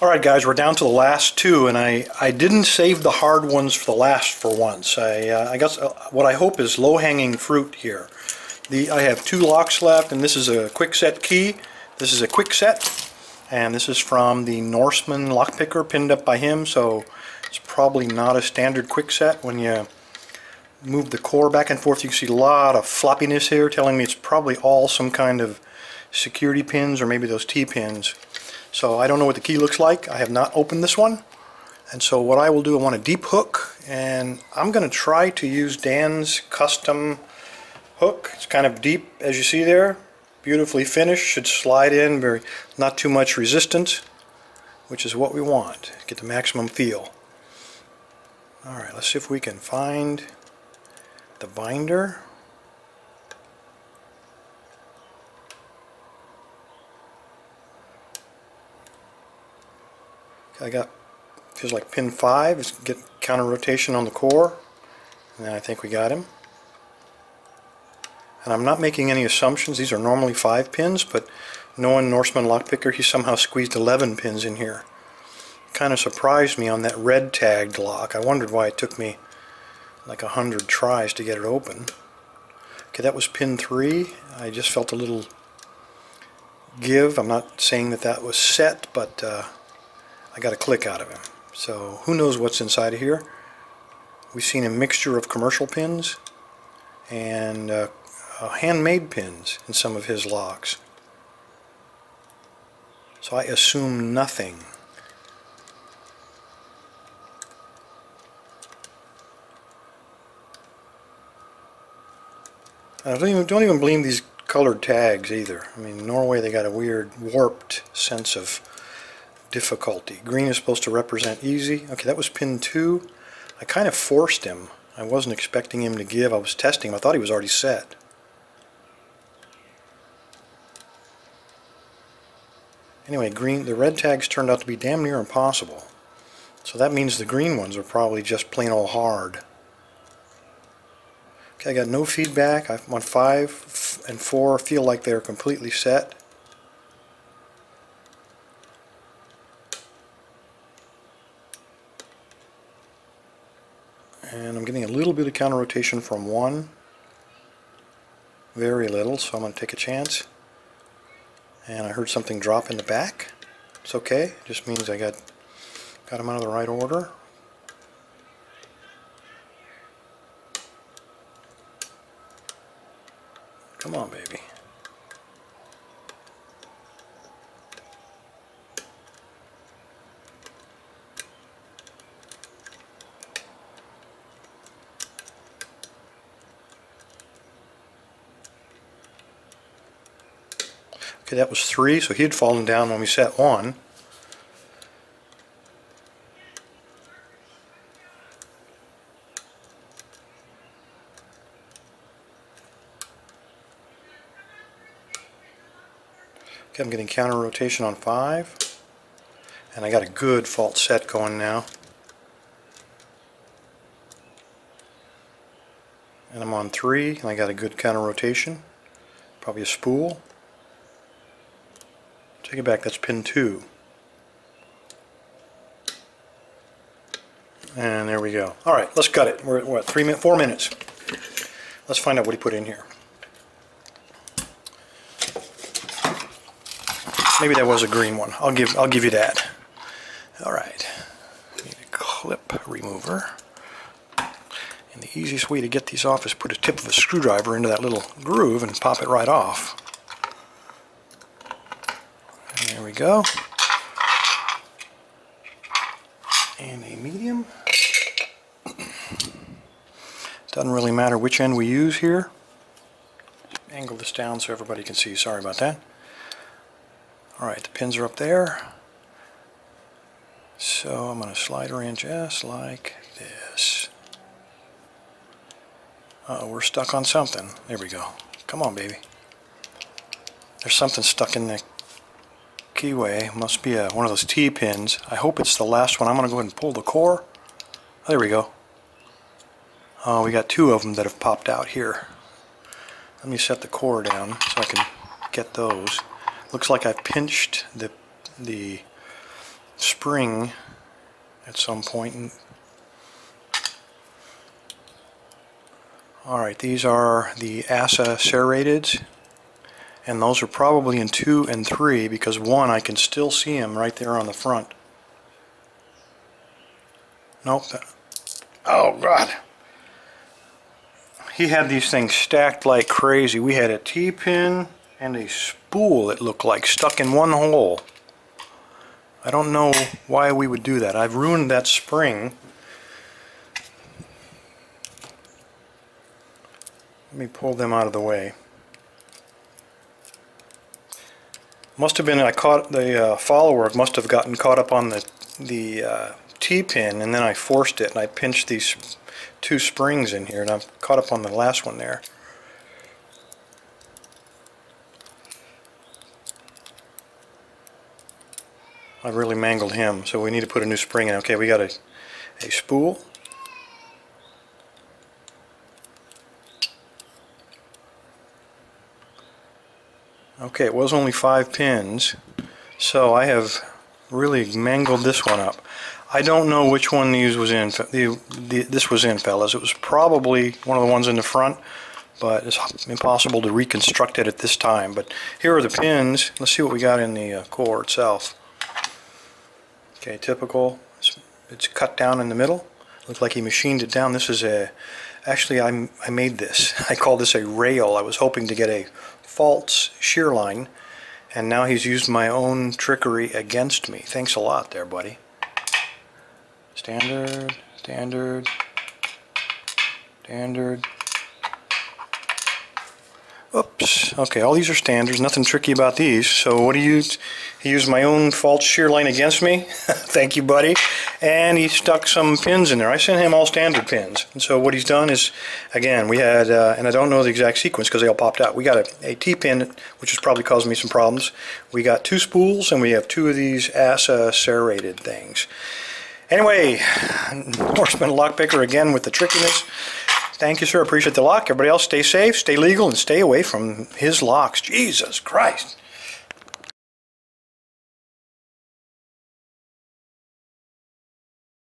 Alright guys, we're down to the last two, and I didn't save the hard ones for the last for once. I got what I hope is low-hanging fruit here. I have two locks left, and this is a Kwikset key. This is a Kwikset, and this is from the Norseman Lockpicker, pinned up by him, so it's probably not a standard Kwikset. When you move the core back and forth, you can see a lot of floppiness here, telling me it's probably all some kind of security pins, or maybe those T-pins. So I don't know what the key looks like. I have not opened this one. And so what I will do, I want a deep hook, and I'm going to try to use Dan's custom hook. It's kind of deep, as you see there. Beautifully finished, should slide in, not too much resistance, which is what we want. Get the maximum feel. Alright, let's see if we can find the binder. Feels like pin 5. Let's get counter rotation on the core, and then I think we got him. And I'm not making any assumptions. These are normally 5 pins, but knowing Norseman Lockpicker, he somehow squeezed 11 pins in here. Kind of surprised me on that red tagged lock. I wondered why it took me like 100 tries to get it open. Okay, that was pin 3. I just felt a little give. I'm not saying that that was set, but I got a click out of him. So who knows what's inside of here. We've seen a mixture of commercial pins and handmade pins in some of his locks. So I assume nothing. I don't even believe these colored tags either. I mean, in Norway they got a weird warped sense of difficulty. Green is supposed to represent easy. Okay, that was pin 2. I kind of forced him. I wasn't expecting him to give. I was testing him. I thought he was already set. Anyway, the red tags turned out to be damn near impossible. So that means the green ones are probably just plain old hard. Okay, I got no feedback. I want 5 and 4 feel like they're completely set. And I'm getting a little bit of counter rotation from 1. Very little, so I'm going to take a chance. And I heard something drop in the back. It's okay. It just means I got them out of the right order. Come on, baby. Okay, that was 3, so he had fallen down when we set 1. Okay, I'm getting counter rotation on 5, and I got a good fault set going now. And I'm on 3, and I got a good counter rotation, probably a spool. Take it back, that's pin 2. And there we go. Alright, let's cut it. We're at what, 4 minutes. Let's find out what he put in here. Maybe that was a green one. I'll give you that. Alright. Need a clip remover. And the easiest way to get these off is put a tip of a screwdriver into that little groove and pop it right off. There we go. And a medium. Doesn't really matter which end we use here. Angle this down so everybody can see. Sorry about that. Alright, the pins are up there. So I'm going to slide her in just like this. Uh-oh, we're stuck on something. There we go. Come on, baby. There's something stuck in the keyway. Must be one of those T-pins. I hope it's the last one. I'm going to go ahead and pull the core. Oh, there we go. Oh, we got 2 of them that have popped out here. Let me set the core down so I can get those. Looks like I've pinched the spring at some point. Alright, these are the ASA serrated, and those are probably in 2 and 3 because 1 I can still see him right there on the front. Nope. Oh God. He had these things stacked like crazy. We had a T-pin and a spool, it looked like, stuck in one hole. I don't know why we would do that. I've ruined that spring. Let me pull them out of the way. Must have been, I caught the follower, must have gotten caught up on the T-pin, and then I forced it and I pinched these 2 springs in here, and I'm caught up on the last one there. I really mangled him, so we need to put a new spring in. Okay, we got a spool. Okay, it was only 5 pins, so I have really mangled this one up. I don't know which one these was in. This was in, fellas. It was probably one of the ones in the front, but it's impossible to reconstruct it at this time. But here are the pins. Let's see what we got in the core itself. Okay, typical. It's cut down in the middle. Looks like he machined it down. This is actually I made this. I call this a rail. I was hoping to get a false shear line, and now he's used my own trickery against me. Thanks a lot there, buddy. Standard, standard, standard. Oops. Okay, all these are standards. Nothing tricky about these. So what he used? He used my own false shear line against me. Thank you, buddy. And he stuck some pins in there. I sent him all standard pins. And so what he's done is, again, we had, and I don't know the exact sequence because they all popped out. We got a T-pin, which is probably causing me some problems. We got 2 spools, and we have 2 of these ASA serrated things. Anyway, Norseman Lockpicker again with the trickiness. Thank you, sir. Appreciate the lock. Everybody else, stay safe, stay legal, and stay away from his locks. Jesus Christ.